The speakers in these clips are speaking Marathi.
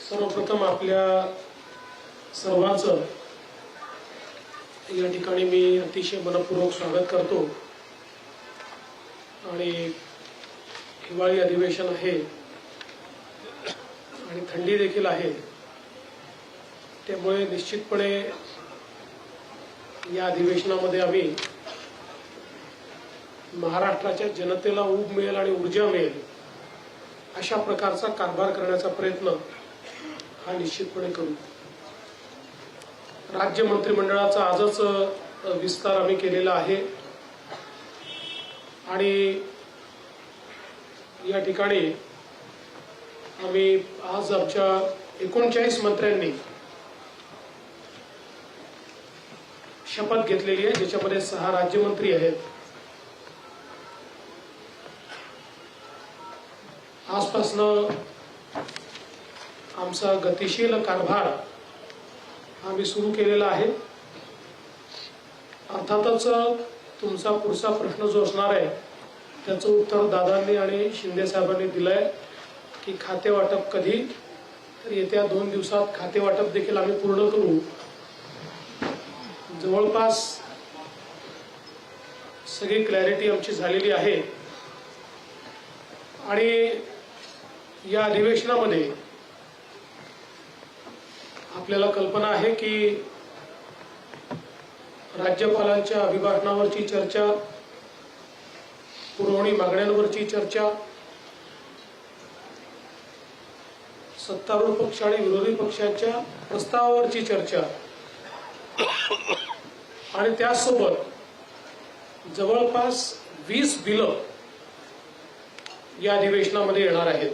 सर्वप्रथम आपल्या सर्वांचं या ठिकाणी मी अतिशय मनपूर्वक स्वागत करतो आणि हिवाळी अधिवेशन आहे आणि थंडी देखील आहे, त्यामुळे निश्चितपणे या अधिवेशनामध्ये आम्ही महाराष्ट्राच्या जनतेला ऊब मिळेल आणि ऊर्जा मिळेल अशा प्रकारचा कारभार करण्याचा प्रयत्न हा निश्चितपणे करू। राज्य मंत्रिमंडळाचा आजच विस्तार आम्ही केलेला आहे आणि या ठिकाणी आम्ही आज आमच्या 39 मंत्र्यांनी शपथ घेतलेली आहे, ज्याच्यामध्ये 6 राज्यमंत्री आहेत। आजपासून आमचा गतिशील कारभार आम्ही सुरू केलेला आहे। अर्थातच तुमचा पुढचा प्रश्न जो असणार आहे त्याचं उत्तर दादांनी आणि शिंदे साहेबांनी दिलंय की खाते वाटप कधी, तर येत्या 2 दिवसात खाते वाटप देखील आम्ही पूर्ण करू। जवळपास सगळी क्लॅरिटी आमची झालेली आहे आणि या अधिवेशनामध्ये आपल्याला कल्पना आहे की राज्यपालांच्या अभिभाषणावरची चर्चा, पुरवणी मागण्यांवरची चर्चा, सत्तारूढ पक्ष आणि विरोधी पक्षाच्या प्रस्तावावरची चर्चा आणि त्यासोबत जवळपास 20 बिलं या अधिवेशनामध्ये येणार आहेत।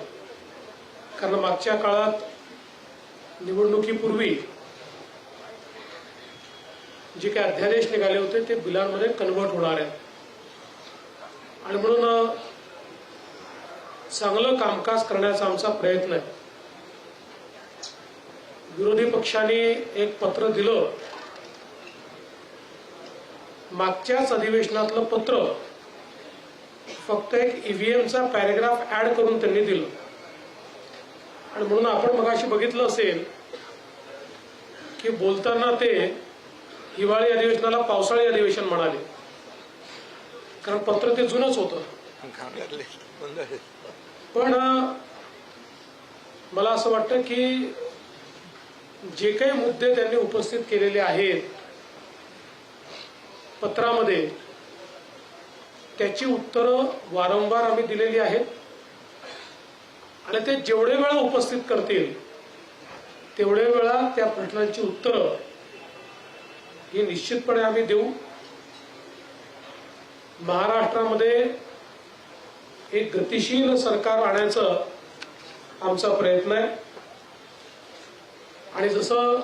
कारण मागच्या काळात निवडणुकीपूर्वी जे काही अध्यादेश निघाले होते ते बिलांमध्ये कन्वर्ट होणार आहेत आणि म्हणून चांगलं कामकाज करण्याचा आमचा प्रयत्न आहे। विरोधी पक्षाने एक पत्र दिलं, मागच्याच अधिवेशनातलं पत्र फक्त एक ईव्हीएमचा पॅराग्राफ ऍड करून त्यांनी दिलं आणि म्हणून आपण मगाशी बघितलं असेल की बोलताना ते हिवाळी अधिवेशनाला पावसाळी अधिवेशन म्हणाले, कारण पत्र ते जुनच होतं। पण मला असं वाटतं की जे काही मुद्दे त्यांनी उपस्थित केलेले आहेत पत्रामध्ये त्याची उत्तरं वारंवार आम्ही दिलेली आहेत आणि ते जेवढे वेळा उपस्थित करतील तेवढे वेळा त्या प्रश्नांची उत्तरं ही निश्चितपणे आम्ही देऊ। महाराष्ट्रामध्ये एक गतिशील सरकार आणण्याचं आमचा प्रयत्न आहे आणि जसं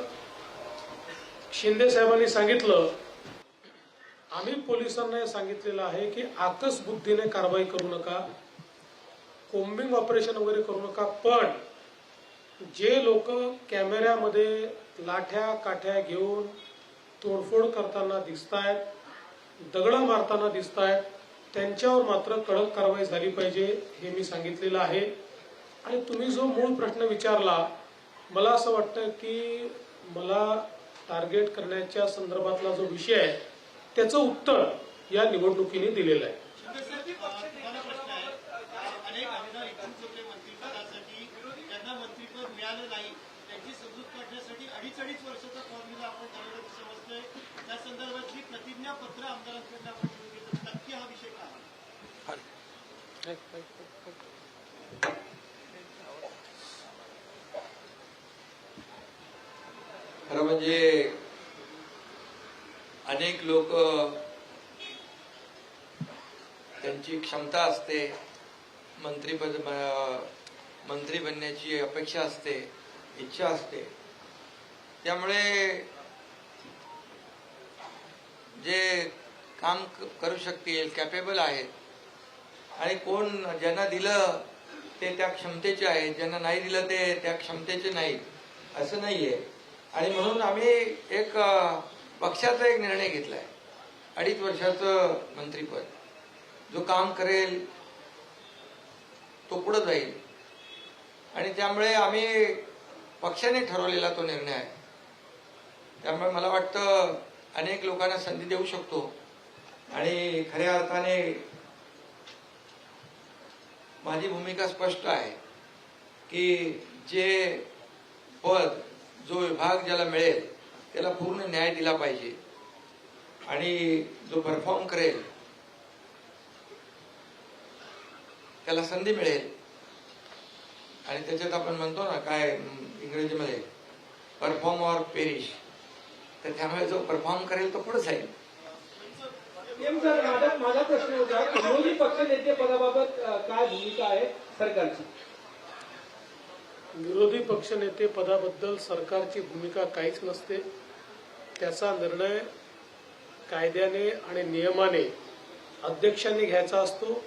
शिंदे साहेबांनी सांगितलं, आम्ही पोलिसांना हे सांगितलेलं आहे की आकस बुद्धीने कारवाई करू नका, कोम्बिंग ऑपरेशन वगैरे करू नका, पण जे लोक कॅमेऱ्यामध्ये लाठ्या काठ्या घेऊन तोडफोड करताना दिसतायत, दगड मारताना दिसतायत, त्यांच्यावर मात्र कडक कारवाई झाली पाहिजे हे मी सांगितलेलं आहे। आणि तुम्ही जो मूळ प्रश्न विचारला, मला असं वाटतं की मला टार्गेट करण्याच्या संदर्भातला जो विषय आहे त्याचं उत्तर या निवडणुकीने दिलेलं आहे। अनेक आमदार इच्छुक होते मंत्रिपदासाठी, त्यांना मंत्रिपद मिळालं नाही, त्यांची समजूत काढण्यासाठी 2.5 वर्षाचा फॉर्म्युला आपण त्यावेळेला समजतोय। त्या संदर्भातली प्रतिज्ञापत्र आमदारांकडून आपण घेऊन घेतो, नक्की हा विषय काय? खरं म्हणजे अनेक लोक त्यांची क्षमता असते, मंत्री बनण्याची अपेक्षा असते, इच्छा असते, त्यामुळे जे काम करू शकतील, कॅपेबल आहेत आणि कोण ज्यांना दिलं ते त्या क्षमतेचे आहेत, ज्यांना नाही दिलं ते त्या क्षमतेचे नाहीत असं नाहीये। आणि म्हणून आम्ही एक पक्षाचा एक निर्णय घेतलाय, 2.5 वर्षाचं मंत्रिपद, जो काम करेल तो पुढे जाईल आणि त्यामुळे आम्ही पक्षाने ठरवलेला तो निर्णय आहे. त्यामुळे मला वाटतं अनेक लोकांना संधी देऊ शकतो आणि खऱ्या अर्थाने माझी भूमिका स्पष्ट आहे की जे पद जो विभाग ज्याला मिळेल त्याला पूर्ण न्याय दिला पाहिजे आणि जो परफॉर्म करेल त्याला संधी मिळेल. आणि त्याच्यात आपण म्हणतो ना काय इंग्रजीमध्ये परफॉर्म ऑर पेरिश, तर त्यामुळे जो परफॉर्म करेल तो पुढे जाईल. सर, माझा प्रश्न होता विरोधी पक्षनेते पदाबाबत काय भूमिका आहे सरकारची? विरोधी पक्षनेते पदाबद्दल सरकारची भूमिका काहीच नसते. त्याचा निर्णय कायद्याने आणि नियमाने अध्यक्षांनी घ्यायचा असतो.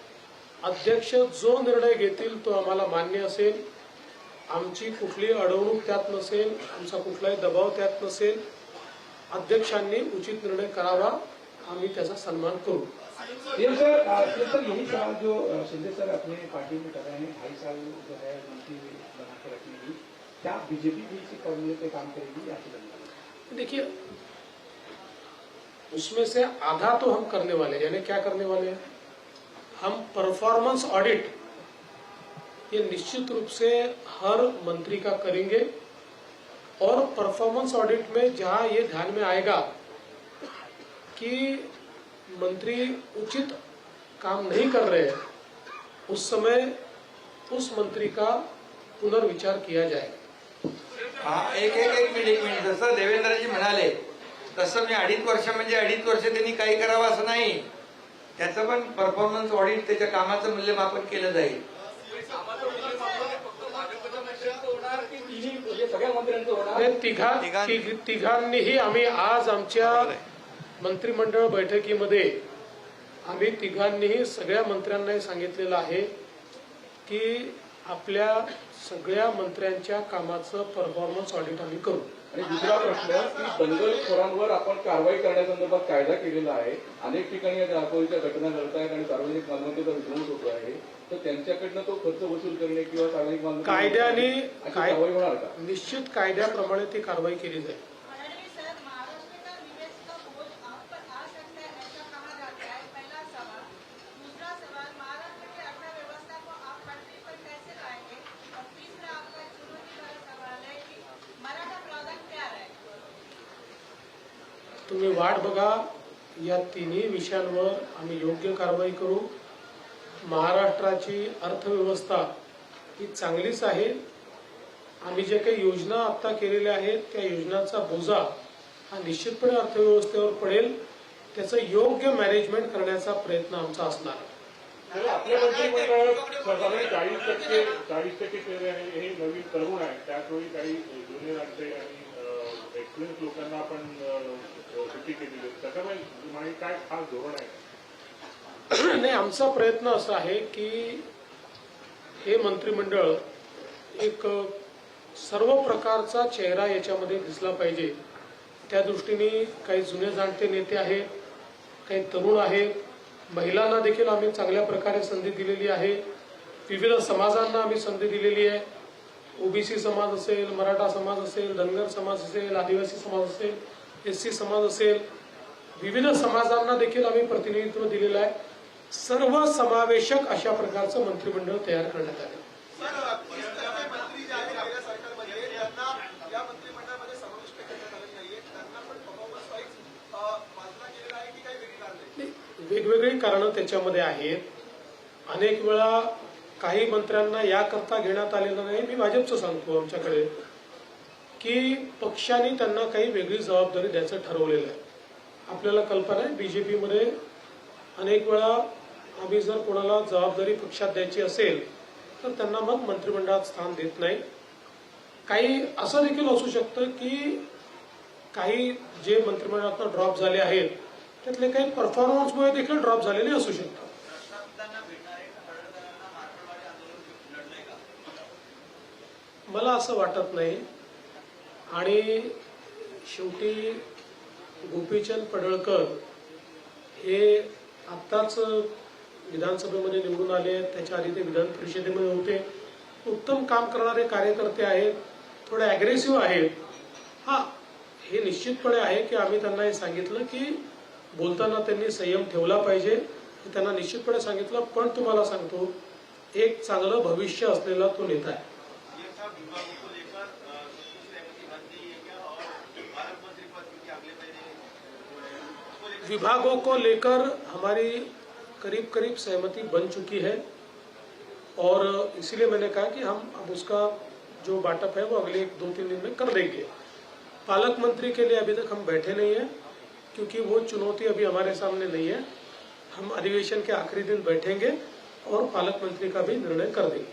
अध्यक्ष जो निर्णय घेतील तो आम्हाला मान्य असेल. आमची कुठलीही अडवणूक त्यात नसेल, आमचा कुठलाही दबाव त्यात नसेल. अध्यक्षांनी उचित निर्णय करावा, आम्ही त्याचा सन्मान करू. सर, यही सवाल जो शिंदे सर अपने पार्टी में कर रहे हैं, 2.5 साल जो है मंत्री बना के रखने की, क्या बीजेपी भी इसी फॉर्मूले पे काम करेगी या फिर? देखिए, उसमें से आधा तो हम करने वाले हैं. यानी क्या करने वाले हैं? हम परफॉर्मेंस ऑडिट ये निश्चित रूप से हर मंत्री का करेंगे और परफॉर्मेंस ऑडिट में जहां ये ध्यान में आएगा कि मंत्री उचित काम नहीं कर रहे हैं, उस समय उस मंत्री का पुनर्विचार किया जाएगा. हा, एक मिनिट. जसं देवेंद्रजी म्हणाले तसं मी 2.5 वर्ष म्हणजे 2.5 वर्ष त्यांनी काही करावं असं नाही. त्याचं पण परफॉर्मन्स ऑडिट, त्याच्या कामाचं मूल्यमापन केलं जाईल. तिघांनीही आम्ही आज आमच्या मंत्रिमंडळ बैठकीमध्ये आम्ही तिघांनीही सगळ्या मंत्र्यांनाही सांगितलेलं आहे की आपल्या सगळ्या मंत्र्यांच्या कामाचं परफॉर्मन्स ऑडिट आम्ही करू. आणि दुसरा प्रश्न की दंगलखोरांवर आपण कारवाई करण्यासंदर्भात कायदा केलेला आहे. अनेक ठिकाणी या दाखवणीच्या घटना घडत आहेत आणि सार्वजनिक मालमत्तेचा विध्वंस होतो आहे. तर त्यांच्याकडनं तो खर्च वसूल करणे किंवा सार्वजनिक मालमत्ता कायद्याने कारवाई होणार का? निश्चित कायद्याप्रमाणे ती कारवाई केली जाईल. तुम्ही वाट बघा. या तिन्ही विषयांवर आम्ही योग्य कारवाई करू. महाराष्ट्राची अर्थव्यवस्था ही चांगलीच आहे. आम्ही जे काही योजना आता केलेल्या आहेत त्या योजनांचा बोजा हा निश्चितपणे अर्थव्यवस्थेवर पडेल. त्याचं योग्य मॅनेजमेंट करण्याचा प्रयत्न आमचा असणार आहे. आपल्या मंत्रिमंडळात साधारण 40% केले आहे. हे नवीन तरुण आहे. त्याचवेळी काही जुने राज्य आणि एक्सपिरियन्स लोकांना आपण सुट्टी केलेली. त्याच्यामुळे काय खास धोरण आहे? नाही, आमचा प्रयत्न असा आहे की हे मंत्रिमंडळ एक सर्व प्रकारचा चेहरा याच्यामध्ये दिसला पाहिजे. त्या दृष्टीने काही जुने जाणते नेते आहेत, काही तरुण आहेत, महिलांना देखील आम्ही चांगल्या प्रकारे संधी दिलेली आहे. विविध समाजांना आम्ही संधी दिलेली आहे. ओबीसी समाज असेल, मराठा समाज असेल, धनगर समाज असेल, आदिवासी समाज असेल, एससी समाज असेल, विविध समाजांना देखील आम्ही प्रतिनिधित्व दिलेलं आहे. सर्व समावेशक अशा प्रकारचं मंत्रिमंडळ तयार करण्यात आले. वेगवेगळी कारणं त्याच्यामध्ये आहेत. अनेक वेळा काही मंत्र्यांना याकरता घेण्यात आलेलं नाही. मी भाजपचं सांगतो आमच्याकडे की पक्षाने त्यांना काही वेगळी जबाबदारी द्यायचं ठरवलेलं आहे. आपल्याला कल्पना आहे बीजेपीमध्ये अनेक वेळा आम्ही जर कोणाला जबाबदारी पक्षात द्यायची असेल तर त्यांना मग मंत्रिमंडळात स्थान देत नाही. काही असं देखील असू शकतं की काही जे मंत्रिमंडळातून ड्रॉप झाले आहेत त्यातले काही परफॉर्मन्समुळे देखील ड्रॉप झालेले असू शकतात. मला असं वाटत नाही. आणि शेवटी गोपीचंद पडळकर हे आत्ताच विधानसभेमध्ये निवडून आले. त्याच्या आधी ते विधान परिषदेमध्ये होते. उत्तम काम करणारे कार्यकर्ते आहेत. थोडे ॲग्रेसिव्ह आहेत. हा, हे निश्चितपणे आहे की आम्ही त्यांना हे सांगितलं की बोलताना त्यांनी संयम ठेवला पाहिजे, हे त्यांना निश्चितपणे सांगितलं. पण तुम्हाला सांगतो, एक चांगलं भविष्य असलेला तो नेता आहे. विभागों को लेकर हमारी करीब करीब सहमति बन चुकी है और इसीलिए मैंने कहा कि हम अब उसका जो बांटअप है वो अगले 2-3 दिन में कर देंगे. पालक मंत्री के लिए अभी तक हम बैठे नहीं हैं क्योंकि वो चुनौती अभी हमारे सामने नहीं है. हम अधिवेशन के आखिरी दिन बैठेंगे और पालक मंत्री का भी निर्णय कर देंगे.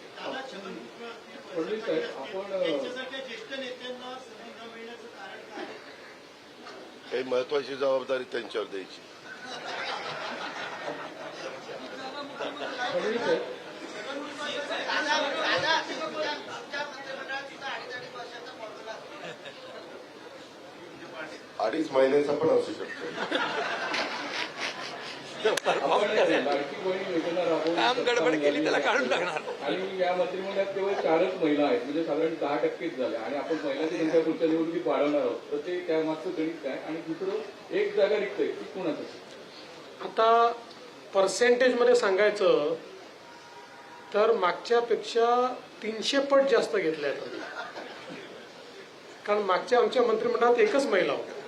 फडणवीस साहेब, आपण त्यांच्यासारख्या ज्येष्ठ नेत्यांना संधी न मिळण्याचं कारण काय आहे? काही महत्वाची जबाबदारी त्यांच्यावर द्यायची. फडणवीस साहेब, अडीच महिन्याचा पण असू शकतो. आपण लाडकी बहीण योजना राबवून काम गडबड केली त्याला काढून टाकणार. आणि या मंत्रिमंडळात केवळ 4च महिला आहेत, म्हणजे साधारण 10%च झाल्या आणि आपण महिलांची संख्या पुढच्या निवडणुकीत वाढवणार आहोत. तर ते त्यामागचं गणित काय? आणि दुसरं, एक जागा रिक्त आहे ती कोणाचं? आता पर्सेंटेजमध्ये सांगायचं तर मागच्यापेक्षा 300 पट जास्त घेतल्या आहेत. कारण मागच्या आमच्या मंत्रिमंडळात एकच महिला होती,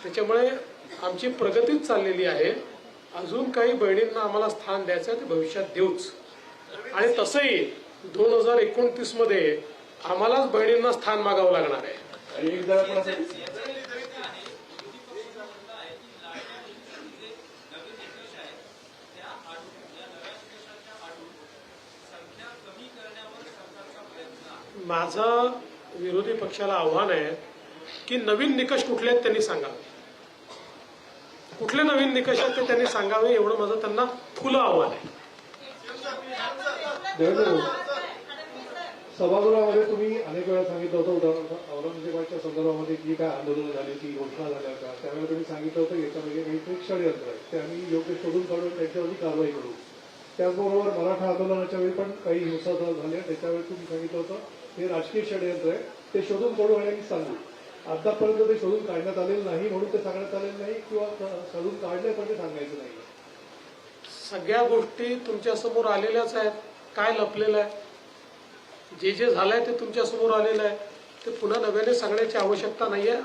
त्याच्यामुळे आमची प्रगतीच चाललेली आहे. अजून काही बहिणींना आम्हाला स्थान द्यायचं ते भविष्यात देऊच. आणि तसंही 2029 मध्ये आम्हालाच बहिणींना स्थान मागावं लागणार आहे. आणि एक जागा कोणाचं? माझं विरोधी पक्षाला आव्हान आहे की नवीन निकष कुठले आहेत त्यांनी सांगावे. कुठले नवीन निकष आहेत ते त्यांनी सांगावे, एवढं माझं त्यांना खुलं आव्हान आहे. देवेंद्र भाऊ, सभागृहामध्ये तुम्ही अनेक वेळा सांगितलं होतं, उदाहरणार्थ औरंगजेबाच्या संदर्भामध्ये जी काय आंदोलनं झाली, ती घोषणा झाल्या का, त्यावेळेला तुम्ही सांगितलं होतं याच्यामध्ये काहीतरी षडयंत्र आहे, ते आम्ही योग्य शोधून काढून त्यांच्यावरती कारवाई करू. त्याचबरोबर मराठा आंदोलनाच्या वेळी पण काही हिंसाचार झाले, त्याच्यावेळी तुम्ही सांगितलं होतं हे राजकीय षडयंत्र आहे, ते शोधून काढू आणि आम्ही सांगू. आतापर्यंत ते शोधून काढण्यात आलेलं नाही म्हणून ते सांगण्यात आलेलं नाही, किंवा शोधून काढले पण ते सांगायचं नाही. सगळ्या गोष्टी तुमच्या समोर आलेल्याच आहेत. काय लपलेलं आहे? जे जे झालंय ते तुमच्या समोर आलेलं आहे. ते पुन्हा नव्याने सांगण्याची आवश्यकता नाही आहे.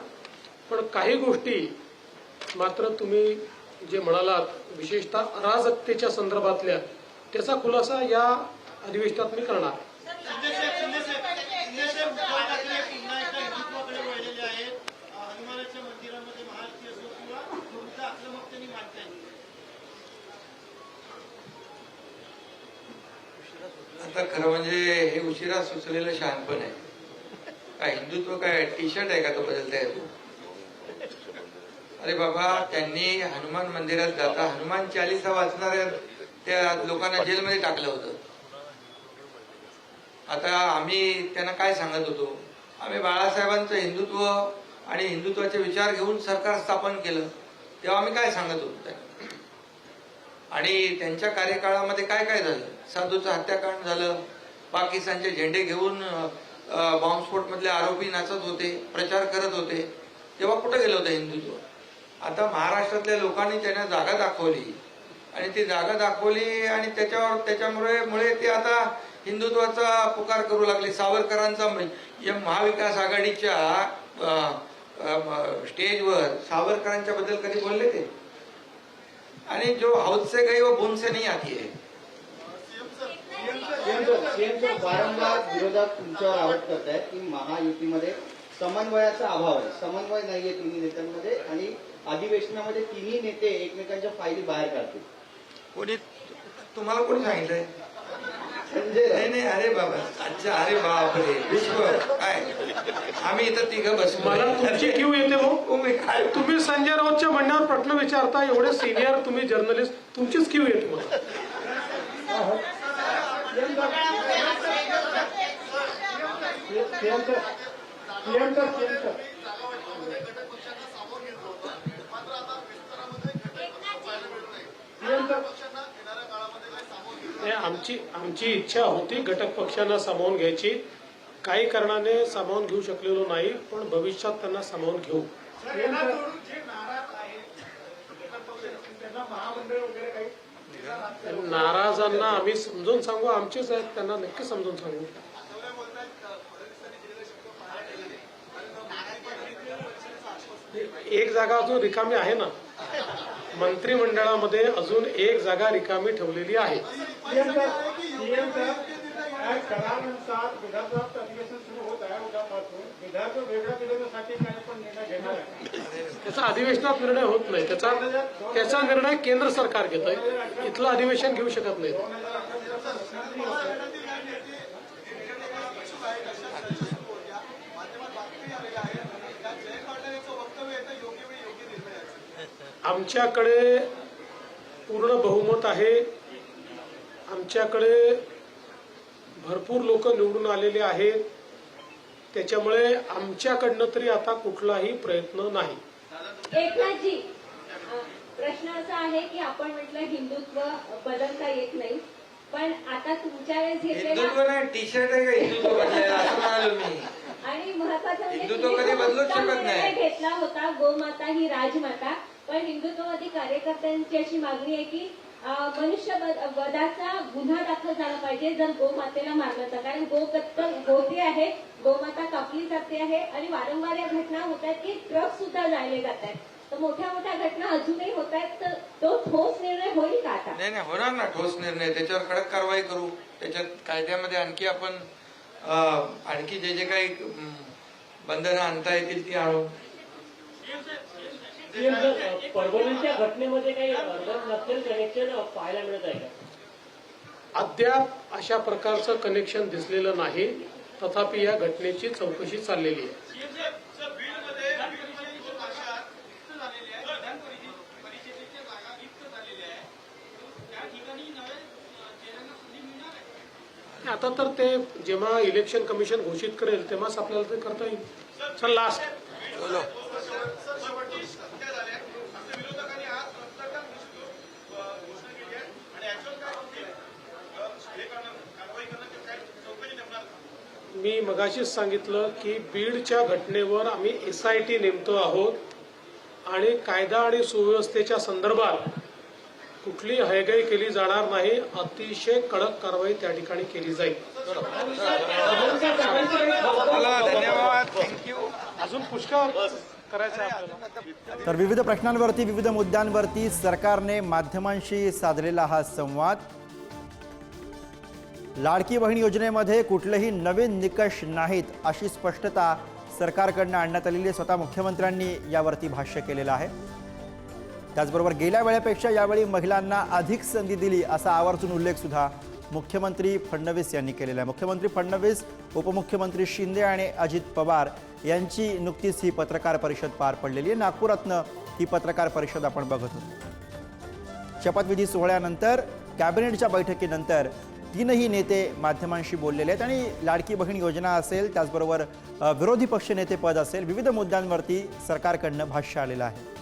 पण काही गोष्टी मात्र तुम्ही जे म्हणालात, विशेषतः अराजकतेच्या संदर्भातल्या, त्याचा खुलासा या अधिवेशनात मी करणार आहे. शिंदेसाहेब, उद्धव ठाकरे पुन्हा एकदा हिंदुत्वाकडे वळलेले आहेत. हनुमानाच्या मंदिरामध्ये महाआरती असो किंवा विरुद्ध आक्रमकतेने मांडतायत. आता खरं म्हणजे हे उशिरा सुचलेलं शहाणपण आहे. काय हिंदुत्व काय टी शर्ट आहे का तो बदलता येतो? अरे बाबा, त्यांनी हनुमान मंदिरात जाता हनुमान चालीसा वाचणाऱ्या त्या लोकांना जेलमध्ये टाकलं होतं. आता आम्ही त्यांना काय सांगत होतो? आम्ही बाळासाहेबांचं हिंदुत्व आणि हिंदुत्वाचे विचार घेऊन सरकार स्थापन केलं, तेव्हा आम्ही काय सांगत होतो त्यांना? आणि त्यांच्या कार्यकाळामध्ये काय काय झालं? साधूचं हत्याकांड झालं, पाकिस्तानचे झेंडे घेऊन बॉम्बस्फोट मधले आरोपी नाचत होते, प्रचार करत होते, तेव्हा कुठं गेलं होतं हिंदुत्व? आता महाराष्ट्रातल्या लोकांनी त्यांना जागा दाखवली आणि ती जागा दाखवली आणि त्याच्यामुळे ते आता हिंदुत्वाचा पुकार करू लागले. सावरकरांचा महाविकास आघाडीच्या स्टेजवर सावरकरांच्या बद्दल कधी बोलले ते? आणि जो हौद से गई वो बूंद से नहीं आती है. सीएमचं वारंवार विरोधात तुमच्यावर आरोप करत आहेत की महायुतीमध्ये समन्वयाचा अभाव आहे, समन्वय नाहीये तिन्ही नेत्यांमध्ये आणि अधिवेशनामध्ये तिन्ही नेते एकमेकांच्या फायली बाहेर काढतील. कोणी तुम्हाला कोणी सांगितलंय? संजय नाही नाही, अरे बाबा, अच्छा, अरे बापरे, विश्व काय, आम्ही इथं तिघं बसलो. मला तुमची क्यू येते भाऊ. काय तुम्ही संजय राऊतच्या म्हणण्यावर प्रश्न विचारता, एवढे सिनियर तुम्ही जर्नलिस्ट, तुमचीच क्यू येते मला. आमची इच्छा होती घटक पक्षांना सामावून घ्यायची. काही कारणाने सामावून घेऊ शकलेलो नाही, पण भविष्यात त्यांना सामावून घेऊ. नाराजांना आम्ही समजून सांगू, आमचेच आहेत, त्यांना नक्की समजून सांगू. एक जागा अजून रिकामी आहे ना, मंत्रिमंडळामध्ये अजून एक जागा रिकामी ठेवलेली आहे. करारानुसार विधानसभा अधिवेशन सुरू होत आहे उद्यापासून. विधान वेगळ्या दिल्यासाठी काय पण निर्णय घेणार आहे? त्याचा अधिवेशनात निर्णय होत नाही, त्याचा निर्णय केंद्र सरकार घेत आहे. इथलं अधिवेशन घेऊ शकत नाही. आमच्याकडे पूर्ण बहुमत आहे. आमच्याकडे भरपूर लोक निवडून आलेले आहेत. त्याच्यामुळे आमच्याकडनं तरी आता कुठलाही प्रयत्न नाही. एकनाथजी, प्रश्न असा आहे की आपण म्हटलं हिंदुत्व बदलता येत नाही, पण आता तुमच्या वेळेस हिंदुत्व नाही, टी शर्ट आहे का हिंदुत्व बदलायला असं म्हणालो मी. आणि महत्वाचं म्हणजे हिंदुत्व कधी बदलूच शकत नाही. घेतला होता गोमाता ही राजमाता, पण हिंदुत्ववादी कार्यकर्त्यांची अशी मागणी आहे की मनुष्य वधाचा गुन्हा दाखल झाला पाहिजे जर गोमातेला मारलं तर. कारण गोकत्तल होते आहे, गोमाता कापली जाते आहे आणि वारंवार या घटना होत आहेत की ट्रक सुद्धा जाळले जात आहेत. तर मोठ्या मोठ्या घटना अजूनही होत आहेत. तर तो ठोस निर्णय होईल का आता? नाही होणार ना ठोस निर्णय. त्याच्यावर कडक कारवाई करू. त्याच्यात कायद्यामध्ये आणखी आपण आणखी जे काही बंधनं आणता येतील ती आणू. परभणीच्या घटनेमध्ये काही अर्बन नक्सल कनेक्शन पाहायला मिळत आहे का? अद्याप अशा प्रकारचं कनेक्शन दिसलेलं नाही. तथापि या घटनेची चौकशी चाललेली आहे. आता तर ते जेव्हा इलेक्शन कमिशन घोषित करेल तेव्हाच आपल्याला ते करता येईल. चल लास्ट मी मगाशीच सांगितलं की बीडच्या घटनेवर आम्ही SIT नेमतो आहोत आणि कायदा आणि सुव्यवस्थेच्या संदर्भात कुठली हयगय केली जाणार नाही. अतिशय कडक कारवाई त्या ठिकाणी केली जाईल. धन्यवाद, थँक्यू. अजून पुष्कळ करायचं आहे आपल्याला. तर विविध प्रश्नांवरती विविध मुद्द्यांवरती सरकारने माध्यमांशी साधलेला हा संवाद. लाडकी बहीण योजनेमध्ये कुठलेही नवीन निकष नाहीत अशी स्पष्टता सरकारकडनं आणण्यात आलेली आहे. स्वतः मुख्यमंत्र्यांनी यावरती भाष्य केलेलं आहे. त्याचबरोबर गेल्या वेळेपेक्षा यावेळी महिलांना अधिक संधी दिली असा आवर्जून उल्लेख सुद्धा मुख्यमंत्री फडणवीस यांनी केलेला आहे. मुख्यमंत्री फडणवीस, उपमुख्यमंत्री शिंदे आणि अजित पवार यांची नुकतीच ही पत्रकार परिषद पार पडलेली आहे. नागपुरातनं ही पत्रकार परिषद आपण बघत होतो. शपथविधी सोहळ्यानंतर कॅबिनेटच्या बैठकीनंतर तीनही नेते माध्यमांशी बोललेले आहेत आणि लाडकी बहीण योजना असेल, त्याचबरोबर विरोधी पक्षनेते पद असेल, विविध मुद्द्यांवरती सरकारकडनं भाष्य आलेलं आहे.